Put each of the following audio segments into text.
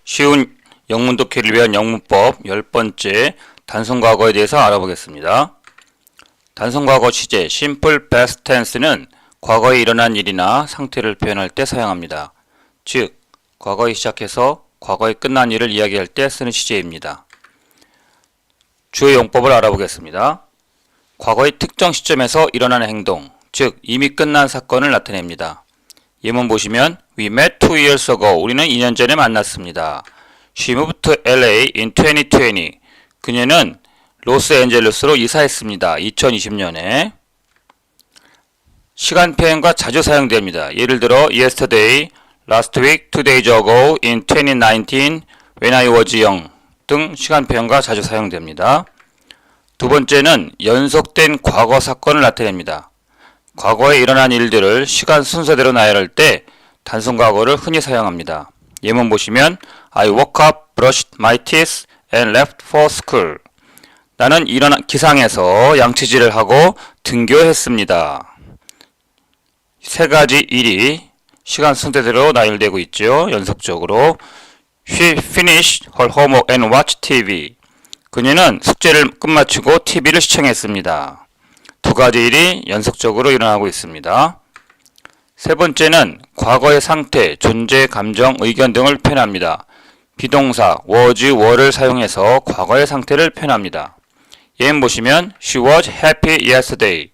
쉬운 영문 독해를 위한 영문법 10번째 단순과거에 대해서 알아보겠습니다. 단순과거 시제 Simple Past Tense는 과거에 일어난 일이나 상태를 표현할 때 사용합니다. 즉, 과거에 시작해서 과거에 끝난 일을 이야기할 때 쓰는 시제입니다. 주요 용법을 알아보겠습니다. 과거의 특정 시점에서 일어나는 행동, 즉 이미 끝난 사건을 나타냅니다. 예문 보시면 We met 2 years ago. 우리는 2년 전에 만났습니다. She moved to LA in 2020. 그녀는 로스앤젤레스로 이사했습니다. 2020년에. 시간 표현과 자주 사용됩니다. 예를 들어 yesterday, last week, 2 days ago, in 2019, when I was young 등 시간 표현과 자주 사용됩니다. 두 번째는 연속된 과거 사건을 나타냅니다. 과거에 일어난 일들을 시간 순서대로 나열할 때 단순과거를 흔히 사용합니다. 예문 보시면 I woke up, brushed my teeth, and left for school. 나는 기상해서 양치질을 하고 등교했습니다. 세 가지 일이 시간 순서대로 나열되고 있죠. 연속적으로. She finished her homework and watched TV. 그녀는 숙제를 끝마치고 TV를 시청했습니다. 두 가지 일이 연속적으로 일어나고 있습니다. 세 번째는 과거의 상태, 존재, 감정, 의견 등을 표현합니다. 비동사 was, were를 사용해서 과거의 상태를 표현합니다. 예문 보시면 She was happy yesterday.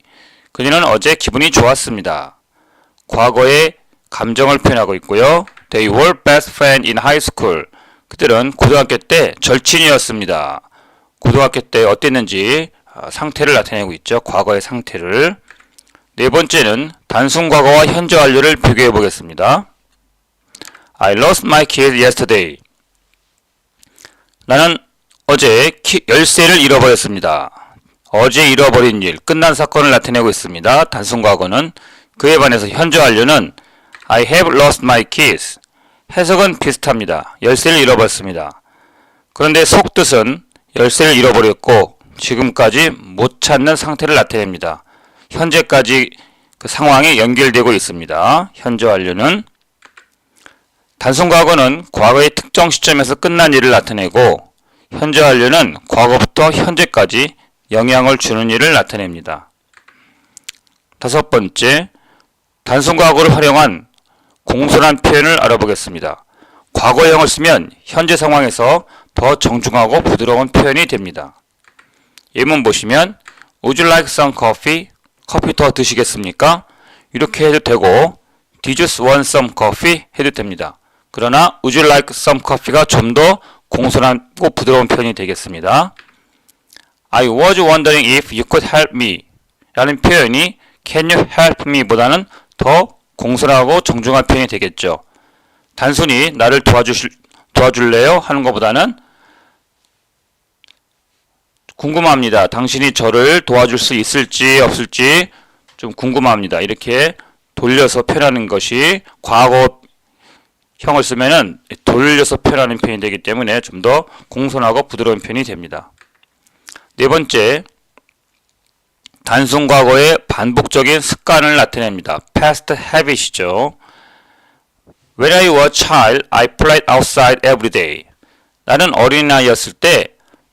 그녀는 어제 기분이 좋았습니다. 과거의 감정을 표현하고 있고요. They were best friends in high school. 그들은 고등학교 때 절친이었습니다. 고등학교 때 어땠는지 상태를 나타내고 있죠. 과거의 상태를. 네 번째는 단순 과거와 현재 완료를 비교해 보겠습니다. I lost my keys yesterday. 나는 어제 열쇠를 잃어버렸습니다. 어제 잃어버린 일, 끝난 사건을 나타내고 있습니다. 단순 과거는. 그에 반해서 현재 완료는 I have lost my keys. 해석은 비슷합니다. 열쇠를 잃어버렸습니다. 그런데 속뜻은 열쇠를 잃어버렸고 지금까지 못 찾는 상태를 나타냅니다. 현재까지 그 상황이 연결되고 있습니다. 현재 완료는. 단순 과거는 과거의 특정 시점에서 끝난 일을 나타내고 현재 완료는 과거부터 현재까지 영향을 주는 일을 나타냅니다. 다섯 번째, 단순 과거를 활용한 공손한 표현을 알아보겠습니다. 과거형을 쓰면 현재 상황에서 더 정중하고 부드러운 표현이 됩니다. 예문 보시면 Would you like some coffee? 커피 더 드시겠습니까? 이렇게 해도 되고 Did you want some coffee? 해도 됩니다. 그러나 Would you like some coffee가 좀 더 공손하고 부드러운 표현이 되겠습니다. I was wondering if you could help me 라는 표현이 Can you help me 보다는 더 공손하고 정중한 표현이 되겠죠. 단순히 나를 도와줄래요? 하는 것보다는 궁금합니다. 당신이 저를 도와줄 수 있을지 없을지 좀 궁금합니다. 이렇게 돌려서 표현하는 것이 과거형을 쓰면은 돌려서 표현하는 표현이 되기 때문에 좀 더 공손하고 부드러운 표현이 됩니다. 네 번째, 단순 과거의 반복적인 습관을 나타냅니다. past habit이죠. When I was a child, I played outside every day. 나는 어린아이였을 때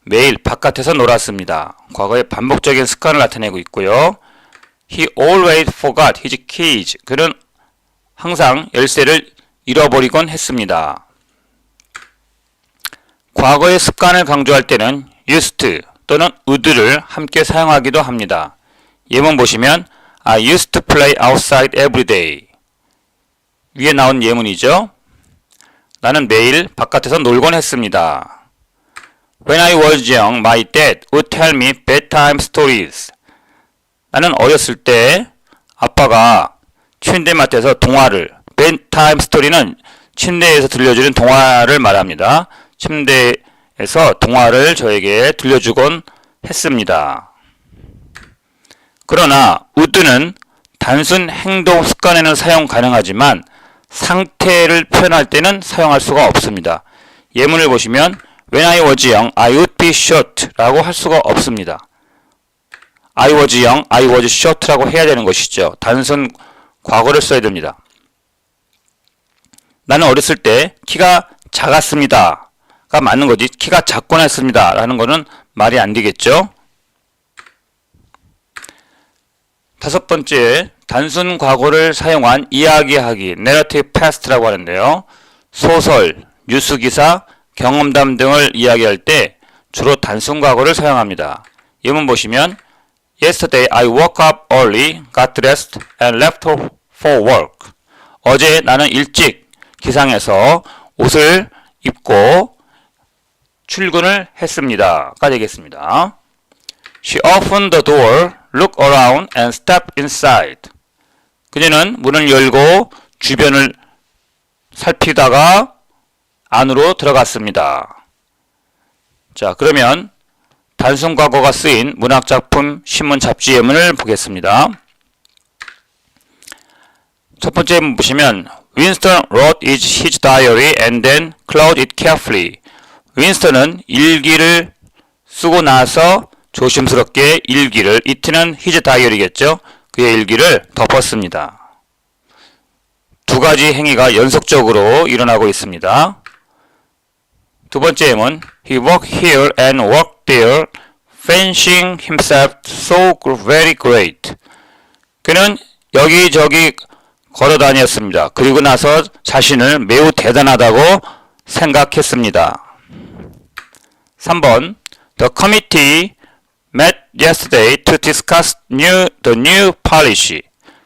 매일 바깥에서 놀았습니다. 과거의 반복적인 습관을 나타내고 있고요. He always forgot his keys. 그는 항상 열쇠를 잃어버리곤 했습니다. 과거의 습관을 강조할 때는 used 또는 would를 함께 사용하기도 합니다. 예문 보시면 I used to play outside every day. 위에 나온 예문이죠. 나는 매일 바깥에서 놀곤 했습니다. When I was young, my dad would tell me bedtime stories. 나는 어렸을 때 아빠가 침대맡에서 동화를, bedtime story는 침대에서 들려주는 동화를 말합니다. 침대에서 동화를 저에게 들려주곤 했습니다. 그러나 would는 단순 행동 습관에는 사용 가능하지만 상태를 표현할 때는 사용할 수가 없습니다. 예문을 보시면 When I was young, I would be short 라고 할 수가 없습니다. I was young, I was short 라고 해야 되는 것이죠. 단순 과거를 써야 됩니다. 나는 어렸을 때 키가 작았습니다가 맞는 거지. 키가 작곤 했습니다 라는 거는 말이 안 되겠죠. 다섯 번째, 단순 과거를 사용한 이야기하기, narrative past라고 하는데요. 소설, 뉴스기사, 경험담 등을 이야기할 때 주로 단순 과거를 사용합니다. 예문 보시면 Yesterday I woke up early, got dressed and left for work. 어제 나는 일찍 기상해서 옷을 입고 출근을 했습니다.가 되겠습니다. She opened the door, looked around and stepped inside. 그녀는 문을 열고 주변을 살피다가 안으로 들어갔습니다. 자, 그러면 단순 과거가 쓰인 문학작품, 신문, 잡지 예문을 보겠습니다. 첫 번째 예문 보시면 Winston wrote his diary and then closed it carefully. 윈스턴은 일기를 쓰고 나서 조심스럽게 일기를, it는 his diary겠죠. 그의 일기를 덮었습니다. 두 가지 행위가 연속적으로 일어나고 있습니다. 두 번째 예문 He worked here and worked there, fancying himself so very great. 그는 여기저기 걸어 다녔습니다. 그리고 나서 자신을 매우 대단하다고 생각했습니다. 3번 The committee met yesterday to discuss the new policy.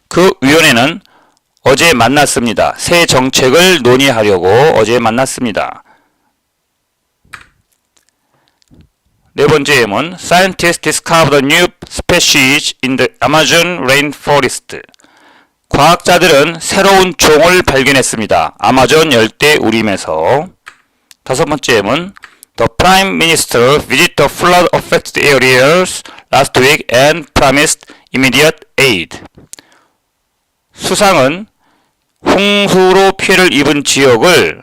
그 위원회는 어제 만났습니다. 새 정책을 논의하려고 어제 만났습니다. 네 번째 예문 Scientists discovered a new species in the Amazon rainforest. 과학자들은 새로운 종을 발견했습니다. 아마존 열대 우림에서. 다섯 번째 예문 The Prime Minister visited the flood affected areas last week and promised immediate aid. 수상은 홍수로 피해를 입은 지역을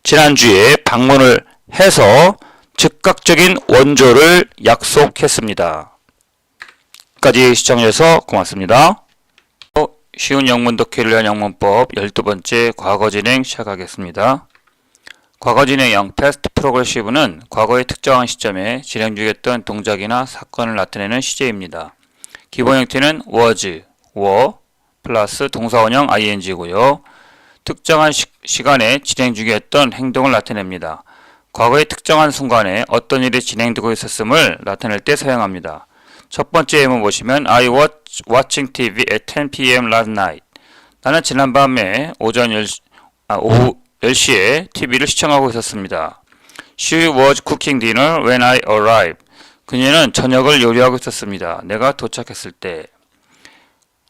지난주에 방문을 해서 즉각적인 원조를 약속했습니다. 끝까지 시청해주셔서 고맙습니다. 쉬운 영문 독해를 위한 영문법 12번째 과거 진행 시작하겠습니다. 과거 진행형 past progressive는 과거의 특정한 시점에 진행 중이었던 동작이나 사건을 나타내는 시제입니다. 기본 형태는 was, were, 플러스 동사원형 ing고요. 특정한 시간에 진행 중이었던 행동을 나타냅니다. 과거의 특정한 순간에 어떤 일이 진행되고 있었음을 나타낼 때 사용합니다. 첫 번째 예문 보시면 I was watching TV at 10 p.m. last night. 나는 지난밤에 오후 10시에 TV를 시청하고 있었습니다. She was cooking dinner when I arrived. 그녀는 저녁을 요리하고 있었습니다. 내가 도착했을 때.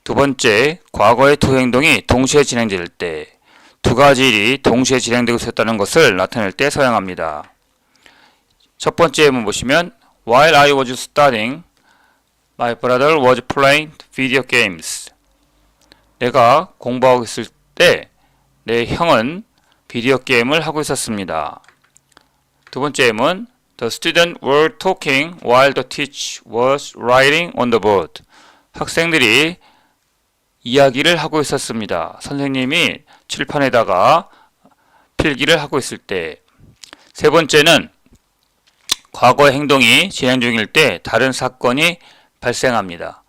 두 번째, 과거의 두 행동이 동시에 진행될 때, 두 가지 일이 동시에 진행되고 있었다는 것을 나타낼 때 사용합니다. 첫 번째 예문 보시면 While I was studying, my brother was playing video games. 내가 공부하고 있을 때 내 형은 비디오 게임을 하고 있었습니다. 두 번째 예문 The students were talking while the teacher was writing on the board. 학생들이 이야기를 하고 있었습니다. 선생님이 칠판에다가 필기를 하고 있을 때. 세 번째는 과거의 행동이 진행 중일 때 다른 사건이 발생합니다.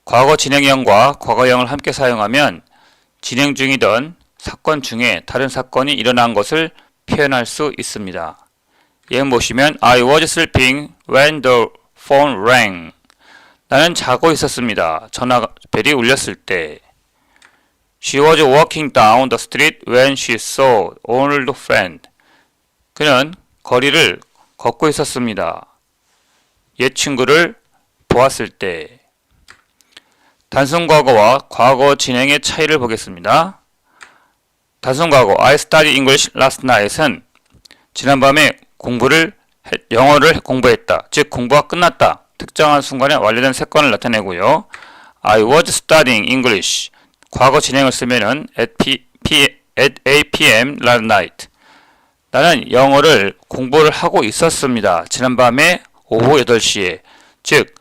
과거 진행형과 과거형을 함께 사용하면 진행 중이던 사건 중에 다른 사건이 일어난 것을 표현할 수 있습니다. 예문 보시면 I was sleeping when the phone rang. 나는 자고 있었습니다. 전화벨이 울렸을 때. She was walking down the street when she saw an old friend. 그는 거리를 걷고 있었습니다. 옛 친구를 보았을 때. 단순 과거와 과거 진행의 차이를 보겠습니다. 단순 과거 I studied English last night은 지난밤에 영어를 공부했다. 즉 공부가 끝났다. 특정한 순간에 완료된 사건을 나타내고요. I was studying English. 과거 진행을 쓰면은 at 8 p.m. last night. 나는 영어를 공부를 하고 있었습니다. 지난밤에 오후 8시에. 즉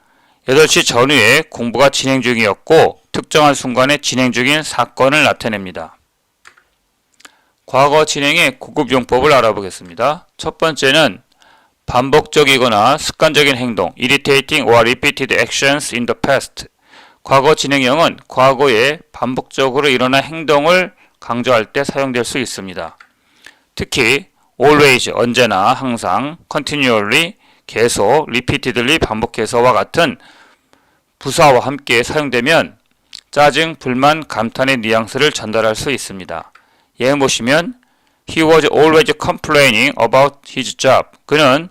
8시 전후에 공부가 진행 중이었고 특정한 순간에 진행 중인 사건을 나타냅니다. 과거 진행의 고급 용법을 알아보겠습니다. 첫 번째는 반복적이거나 습관적인 행동, irritating or repeated actions in the past. 과거 진행형은 과거에 반복적으로 일어난 행동을 강조할 때 사용될 수 있습니다. 특히 always, 언제나, 항상, continually, 계속, repeatedly, 반복해서와 같은 부사와 함께 사용되면 짜증, 불만, 감탄의 뉘앙스를 전달할 수 있습니다. 예문 보시면 He was always complaining about his job. 그는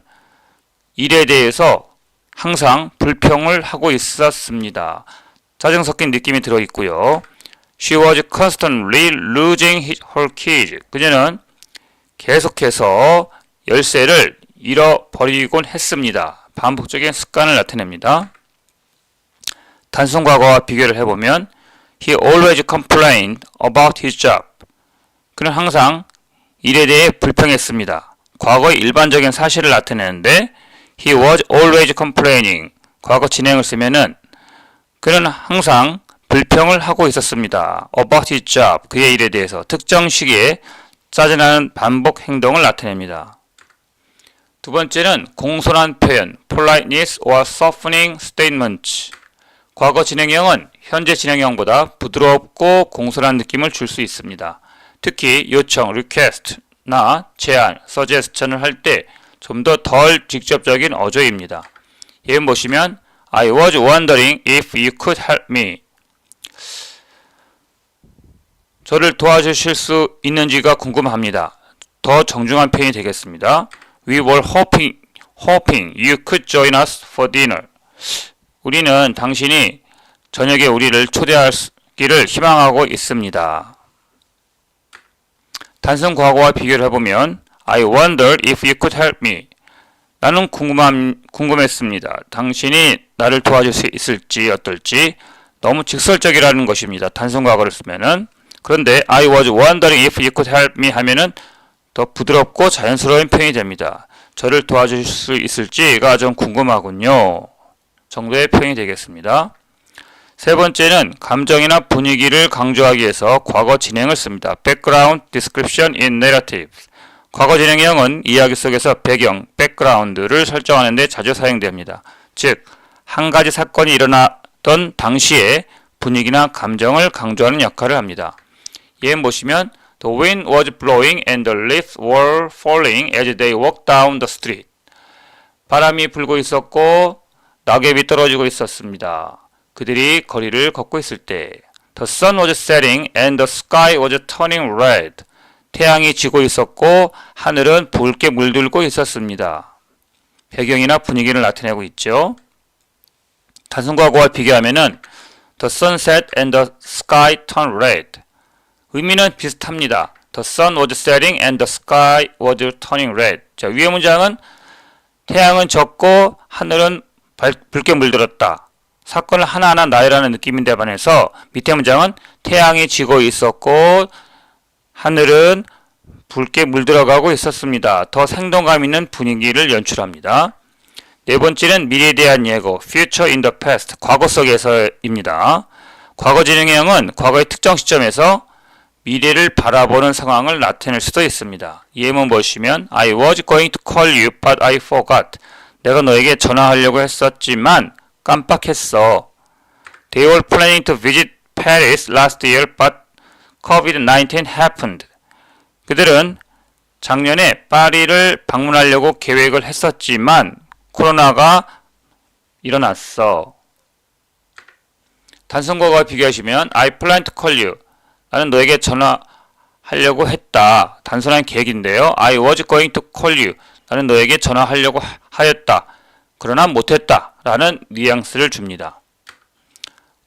일에 대해서 항상 불평을 하고 있었습니다. 짜증 섞인 느낌이 들어있고요. She was constantly losing her keys. 그녀는 계속해서 열쇠를 잃어버리곤 했습니다. 반복적인 습관을 나타냅니다. 단순 과거와 비교를 해보면 He always complained about his job. 그는 항상 일에 대해 불평했습니다. 과거의 일반적인 사실을 나타내는데 He was always complaining. 과거 진행을 쓰면은 그는 항상 불평을 하고 있었습니다. About his job. 그의 일에 대해서 특정 시기에 짜증나는 반복 행동을 나타냅니다. 두 번째는 공손한 표현, politeness or softening statements. 과거 진행형은 현재 진행형보다 부드럽고 공손한 느낌을 줄 수 있습니다. 특히 요청, request나 제안, suggestion을 할 때 좀 더 덜 직접적인 어조입니다. 예문 보시면 I was wondering if you could help me. 저를 도와주실 수 있는지가 궁금합니다. 더 정중한 표현이 되겠습니다. We were hoping you could join us for dinner. 우리는 당신이 저녁에 우리를 초대하기를 희망하고 있습니다. 단순 과거와 비교를 해보면 I wondered if you could help me. 나는 궁금했습니다. 당신이 나를 도와줄 수 있을지 어떨지. 너무 직설적이라는 것입니다. 단순 과거를 쓰면은. 그런데 I was wondering if you could help me 하면은 더 부드럽고 자연스러운 표현이 됩니다. 저를 도와줄 수 있을지가 좀 궁금하군요. 정도의 표현이 되겠습니다. 세 번째는 감정이나 분위기를 강조하기 위해서 과거 진행을 씁니다. Background description in narrative. 과거 진행형은 이야기 속에서 배경, background를 설정하는 데 자주 사용됩니다. 즉, 한 가지 사건이 일어나던 당시의 분위기나 감정을 강조하는 역할을 합니다. 예문 보시면 The wind was blowing and the leaves were falling as they walked down the street. 바람이 불고 있었고 낙엽이 떨어지고 있었습니다. 그들이 거리를 걷고 있을 때 The sun was setting and the sky was turning red. 태양이 지고 있었고 하늘은 붉게 물들고 있었습니다. 배경이나 분위기를 나타내고 있죠. 단순 과거와 비교하면은 The sun set and the sky turned red. 의미는 비슷합니다. The sun was setting and the sky was turning red. 자, 위의 문장은 태양은 졌고 하늘은 붉게 물들었다. 사건을 하나하나 나열하는 느낌인데 반해서 밑에 문장은 태양이 지고 있었고 하늘은 붉게 물들어가고 있었습니다. 더 생동감 있는 분위기를 연출합니다. 네 번째는 미래에 대한 예고, future in the past, 과거 속에서입니다. 과거 진행형은 과거의 특정 시점에서 미래를 바라보는 상황을 나타낼 수도 있습니다. 예문 보시면 I was going to call you but I forgot. 내가 너에게 전화하려고 했었지만 깜빡했어. They were planning to visit Paris last year but COVID-19 happened. 그들은 작년에 파리를 방문하려고 계획을 했었지만 코로나가 일어났어. 단순 과거와 비교하시면 I plan to call you. 나는 너에게 전화하려고 했다. 단순한 계획인데요. I was going to call you. 나는 너에게 전화하려고 하였다. 그러나 못했다. 라는 뉘앙스를 줍니다.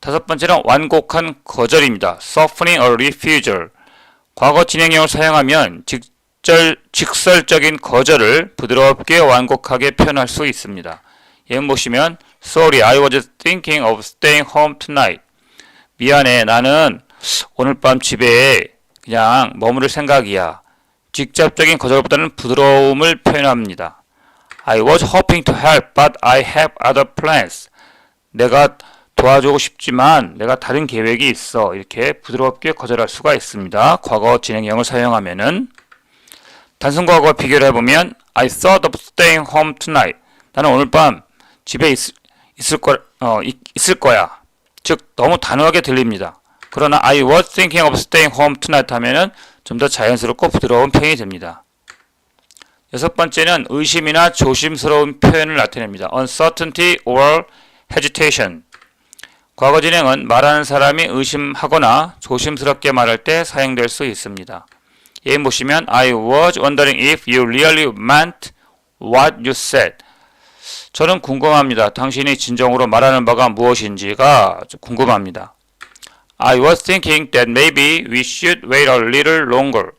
다섯 번째는 완곡한 거절입니다. Softening a refusal. 과거 진행형을 사용하면 직설적인 거절을 부드럽게 완곡하게 표현할 수 있습니다. 예문 보시면 Sorry, I was thinking of staying home tonight. 미안해, 나는 오늘 밤 집에 그냥 머무를 생각이야. 직접적인 거절보다는 부드러움을 표현합니다. I was hoping to help, but I have other plans. 내가 도와주고 싶지만 내가 다른 계획이 있어. 이렇게 부드럽게 거절할 수가 있습니다. 과거 진행형을 사용하면은 단순 과거와 비교를 해보면 I thought of staying home tonight. 나는 오늘 밤 집에 있을 거야. 즉 너무 단호하게 들립니다. 그러나 I was thinking of staying home tonight 하면은 좀 더 자연스럽고 부드러운 표현이 됩니다. 여섯 번째는 의심이나 조심스러운 표현을 나타냅니다. uncertainty or hesitation. 과거 진행은 말하는 사람이 의심하거나 조심스럽게 말할 때 사용될 수 있습니다. 예문 보시면 I was wondering if you really meant what you said. 저는 궁금합니다. 당신이 진정으로 말하는 바가 무엇인지가 궁금합니다. I was thinking that maybe we should wait a little longer.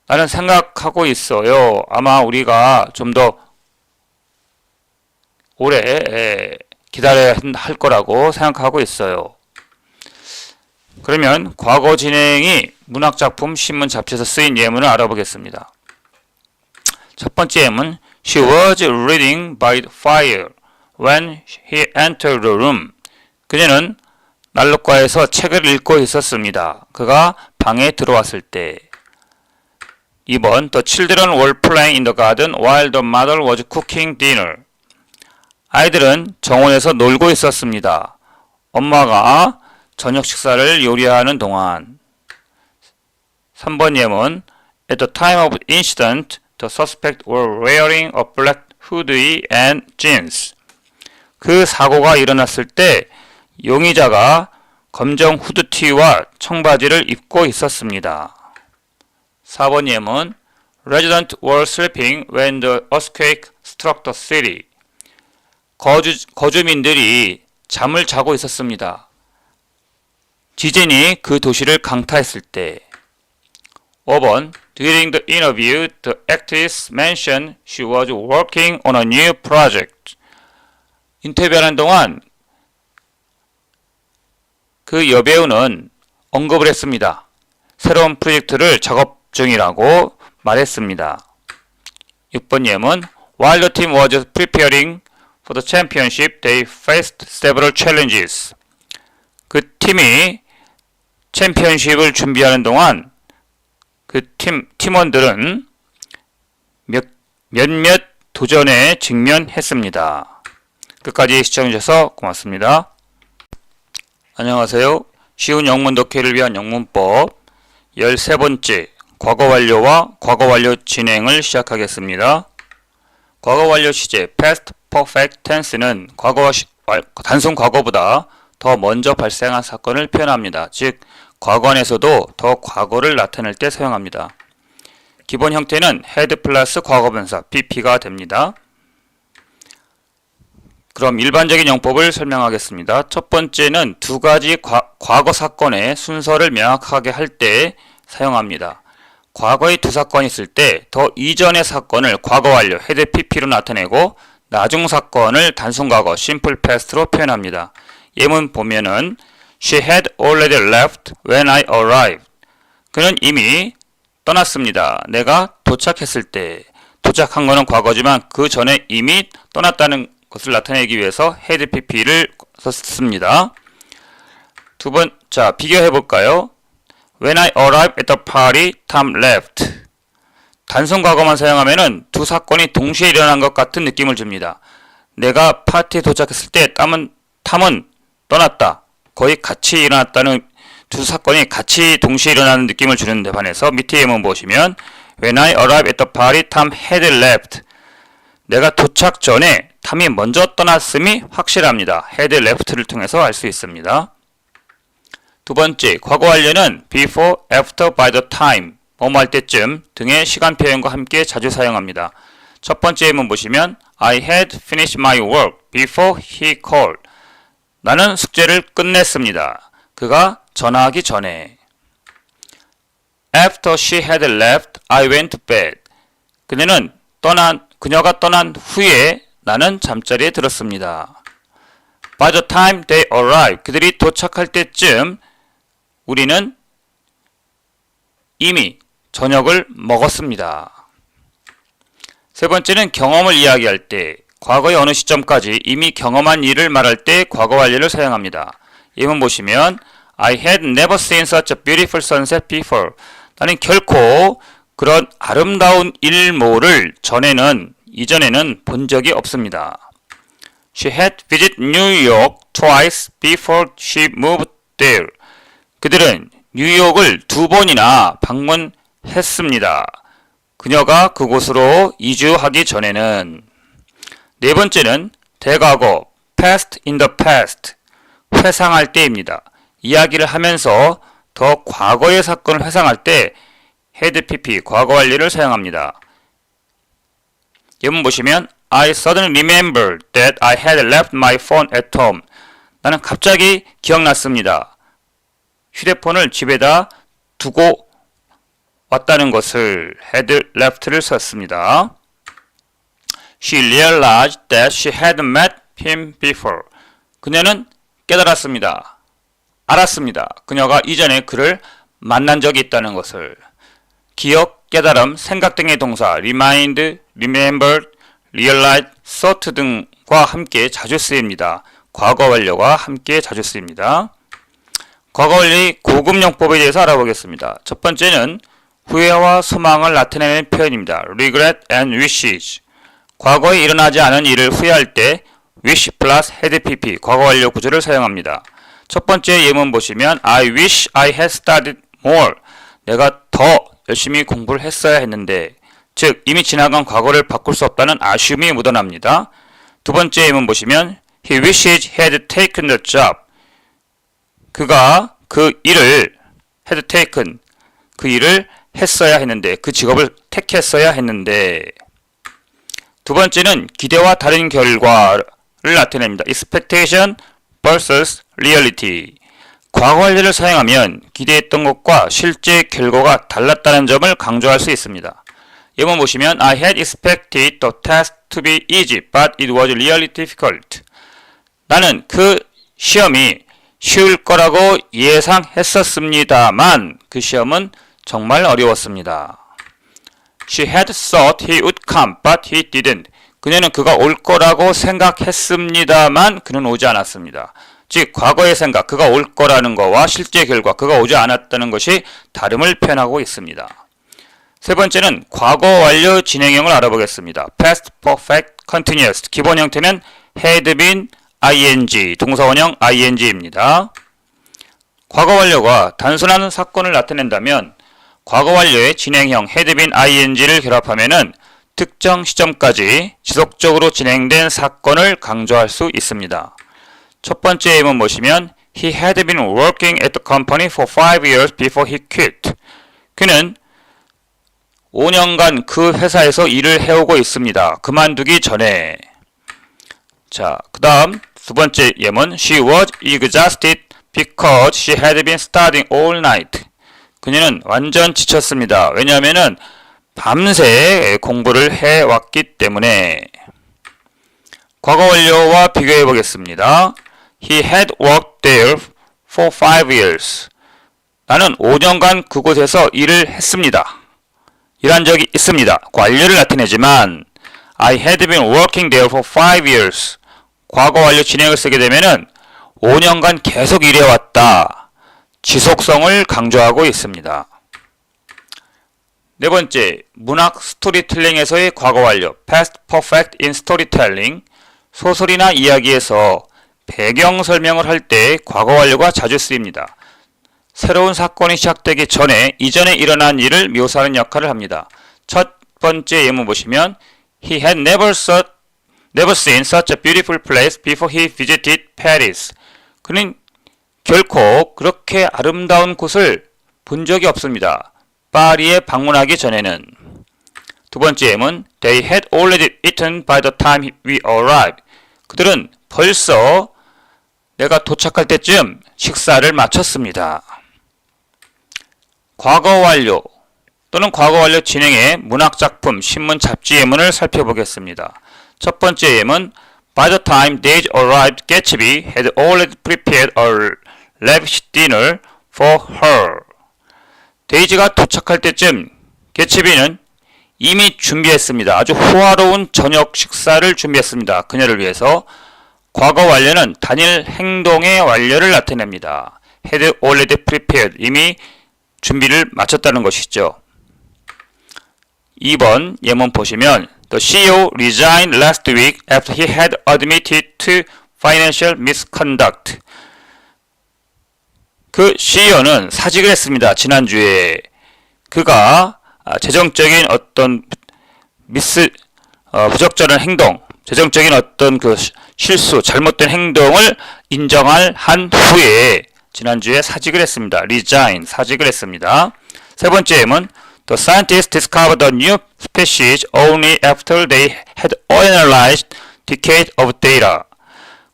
나는 생각하고 있어요. 아마 우리가 좀 더 오래 기다려야 할 거라고 생각하고 있어요. 그러면 과거 진행이 문학작품, 신문, 잡지에서 쓰인 예문을 알아보겠습니다. 첫 번째 예문 She was reading by the fire when he entered the room. 그녀는 난로가에서 책을 읽고 있었습니다. 그가 방에 들어왔을 때. 2번 The children were playing in the garden while the mother was cooking dinner. 아이들은 정원에서 놀고 있었습니다. 엄마가 저녁 식사를 요리하는 동안. 3번 예문 At the time of the incident, the suspect were wearing a black hoodie and jeans. 그 사고가 일어났을 때 용의자가 검정 후드티와 청바지를 입고 있었습니다. 4번 예문 Residents were sleeping when the earthquake struck the city. 거주민들이 잠을 자고 있었습니다. 지진이 그 도시를 강타했을 때. 5번 During the interview, the actress mentioned she was working on a new project. 인터뷰하는 동안 그 여배우는 언급을 했습니다. 새로운 프로젝트를 작업 중이라고 말했습니다. 6번 예문 While the team was preparing for the championship, they faced several challenges. 그 팀이 챔피언십을 준비하는 동안 그 팀원들은 몇몇 도전에 직면했습니다. 끝까지 시청해주셔서 고맙습니다. 안녕하세요. 쉬운 영문 독해를 위한 영문법 13번째 과거 완료와 과거 완료 진행을 시작하겠습니다. 과거 완료 시제 past perfect tense는 단순 과거보다 더 먼저 발생한 사건을 표현합니다. 즉 과거 안에서도 더 과거를 나타낼 때 사용합니다. 기본 형태는 had 플러스 과거분사 pp가 됩니다. 그럼 일반적인 용법을 설명하겠습니다. 첫 번째는 두 가지 과거 사건의 순서를 명확하게 할 때 사용합니다. 과거의 두 사건이 있을 때 더 이전의 사건을 과거 완료 had pp로 나타내고 나중 사건을 단순 과거 simple past로 표현합니다. 예문 보면은 She had already left when I arrived. 그는 이미 떠났습니다. 내가 도착했을 때. 도착한 거는 과거지만 그 전에 이미 떠났다는 것을 나타내기 위해서 had pp를 썼습니다. 자, 비교해 볼까요? When I arrived at the party, Tom left. 단순 과거만 사용하면은 두 사건이 동시에 일어난 것 같은 느낌을 줍니다. 내가 파티에 도착했을 때 탐은 떠났다. 거의 같이 일어났다는 두 사건이 같이 동시에 일어나는 느낌을 주는 데 반해서 밑에 예문 보시면 When I arrived at the party, Tom had left. 내가 도착 전에 탐이 먼저 떠났음이 확실합니다. had left를 통해서 알 수 있습니다. 두 번째, 과거 완료는 before, after, by the time, 뭐뭐 할 때쯤 등의 시간 표현과 함께 자주 사용합니다. 첫 번째 예문 보시면 I had finished my work before he called. 나는 숙제를 끝냈습니다. 그가 전화하기 전에. After she had left, I went to bed. 그녀가 떠난 후에 나는 잠자리에 들었습니다. By the time they arrived, 그들이 도착할 때쯤 우리는 이미 저녁을 먹었습니다. 세 번째는 경험을 이야기할 때 과거의 어느 시점까지 이미 경험한 일을 말할 때 과거 완료를 사용합니다. 예문 보시면 I had never seen such a beautiful sunset before. 나는 결코 그런 아름다운 일몰을 이전에는 본 적이 없습니다. She had visited New York twice before she moved there. 그들은 뉴욕을 2번이나 방문했습니다. 그녀가 그곳으로 이주하기 전에는. 네 번째는 대과거, past in the past, 회상할 때입니다. 이야기를 하면서 더 과거의 사건을 회상할 때 had pp, 과거 완료를 사용합니다. 예문 보시면 I suddenly remembered that I had left my phone at home. 나는 갑자기 기억났습니다. 휴대폰을 집에다 두고 왔다는 것을 had left를 썼습니다. She realized that she had met him before. 그녀는 깨달았습니다. 알았습니다. 그녀가 이전에 그를 만난 적이 있다는 것을. 기억, 깨달음, 생각 등의 동사 remind, remember, realize, thought 등과 함께 자주 쓰입니다. 과거 완료가 함께 자주 쓰입니다. 과거 완료의 고급용법에 대해서 알아보겠습니다. 첫 번째는 후회와 소망을 나타내는 표현입니다. regret and wishes. 과거에 일어나지 않은 일을 후회할 때 wish plus had pp, 과거 완료 구조를 사용합니다. 첫 번째 예문 보시면 I wish I had studied more. 내가 더 열심히 공부를 했어야 했는데, 즉 이미 지나간 과거를 바꿀 수 없다는 아쉬움이 묻어납니다. 두 번째 예문 보시면 He wishes he had taken the job. 그가 그 일을 had taken, 그 일을 했어야 했는데, 그 직업을 택했어야 했는데. 두 번째는 기대와 다른 결과를 나타냅니다. expectation vs reality. 과거 완료를 사용하면 기대했던 것과 실제 결과가 달랐다는 점을 강조할 수 있습니다. 예문 보시면 I had expected the test to be easy, but it was really difficult. 나는 그 시험이 쉬울 거라고 예상했었습니다만 그 시험은 정말 어려웠습니다. She had thought he would come, but he didn't. 그녀는 그가 올 거라고 생각했습니다만 그는 오지 않았습니다. 즉 과거의 생각, 그가 올 거라는 것과 실제 결과, 그가 오지 않았다는 것이 다름을 표현하고 있습니다. 세 번째는 과거 완료 진행형을 알아보겠습니다. past perfect continuous. 기본 형태는 had been ing, 동사원형 ing입니다. 과거 완료가 단순한 사건을 나타낸다면 과거 완료의 진행형 had been ing를 결합하면은 특정 시점까지 지속적으로 진행된 사건을 강조할 수 있습니다. 첫 번째 예문 보시면 He had been working at the company for 5 years before he quit. 그는 5년간 그 회사에서 일을 해오고 있습니다. 그만두기 전에. 자, 그 다음 두 번째 예문 She was exhausted because she had been studying all night. 그녀는 완전 지쳤습니다. 왜냐하면은 밤새 공부를 해왔기 때문에. 과거 완료와 비교해 보겠습니다. He had worked there for 5 years. 나는 5년간 그곳에서 일을 했습니다. 일한 적이 있습니다. 완료를 나타내지만 I had been working there for 5 years. 과거 완료 진행을 쓰게 되면은 5년간 계속 일해왔다. 지속성을 강조하고 있습니다. 네 번째, 문학 스토리텔링에서의 과거 완료, past perfect in storytelling. 소설이나 이야기에서 배경 설명을 할 때 과거 완료가 자주 쓰입니다. 새로운 사건이 시작되기 전에 이전에 일어난 일을 묘사하는 역할을 합니다. 첫 번째 예문 보시면 He had never seen such a beautiful place before he visited Paris. 그는 결코 그렇게 아름다운 곳을 본 적이 없습니다. 파리에 방문하기 전에는. 두 번째 예문 They had already eaten by the time we arrived. 그들은 벌써 내가 도착할 때쯤 식사를 마쳤습니다. 과거 완료 또는 과거 완료 진행의 문학작품, 신문, 잡지 예문을 살펴보겠습니다. 첫 번째 예문 By the time Daisy arrived, Gatsby had already prepared a lavish dinner for her. 데이지가 도착할 때쯤 개츠비는 이미 준비했습니다. 아주 호화로운 저녁 식사를 준비했습니다. 그녀를 위해서. 과거 완료는 단일 행동의 완료를 나타냅니다. had already prepared. 이미 준비를 마쳤다는 것이죠. 2번 예문 보시면 The CEO resigned last week after he had admitted to financial misconduct. 그 CEO는 사직을 했습니다. 지난주에 그가 재정적인 어떤 부적절한 행동, 재정적인 어떤 그 실수, 잘못된 행동을 한 후에 지난주에 사직을 했습니다. resign, 사직을 했습니다. 세 번째 예문 The scientists discovered a new species only after they had analyzed decades of data.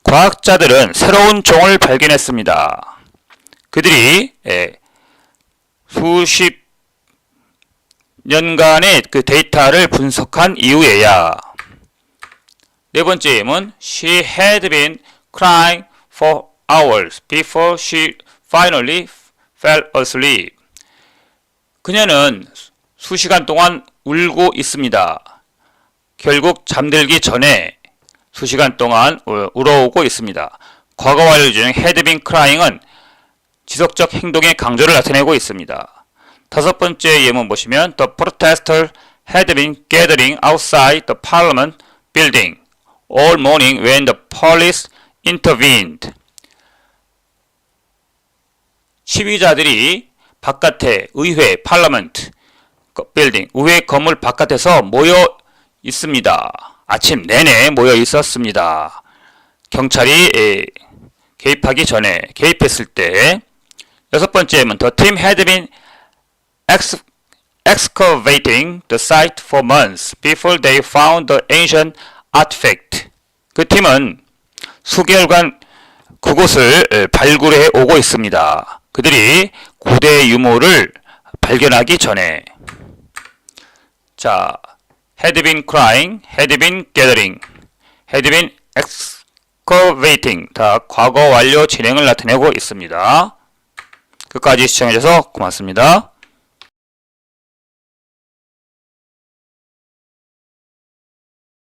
과학자들은 새로운 종을 발견했습니다. 그들이 수십 년간의 그 데이터를 분석한 이후에야. 네 번째 예문 She had been crying for hours before she finally fell asleep. 그녀는 수시간 동안 울고 있습니다. 결국 잠들기 전에 수시간 동안 울어오고 있습니다. 과거 완료 중 had been crying은 지속적 행동의 강조를 나타내고 있습니다. 다섯 번째 예문 보시면 The protesters had been gathering outside the parliament building all morning when the police intervened. 시위자들이 바깥에 의회, parliament building, 의회 건물 바깥에서 모여 있습니다. 아침 내내 모여 있었습니다. 경찰이 개입했을 때. 여섯 번째는 The team had been excavating the site for months before they found the ancient artifact. 그 팀은 수개월간 그곳을 발굴해 오고 있습니다. 그들이 고대 유물을 발견하기 전에. 자, had been crying, had been gathering, had been excavating. 다 과거 완료 진행을 나타내고 있습니다. 끝까지 시청해주셔서 고맙습니다.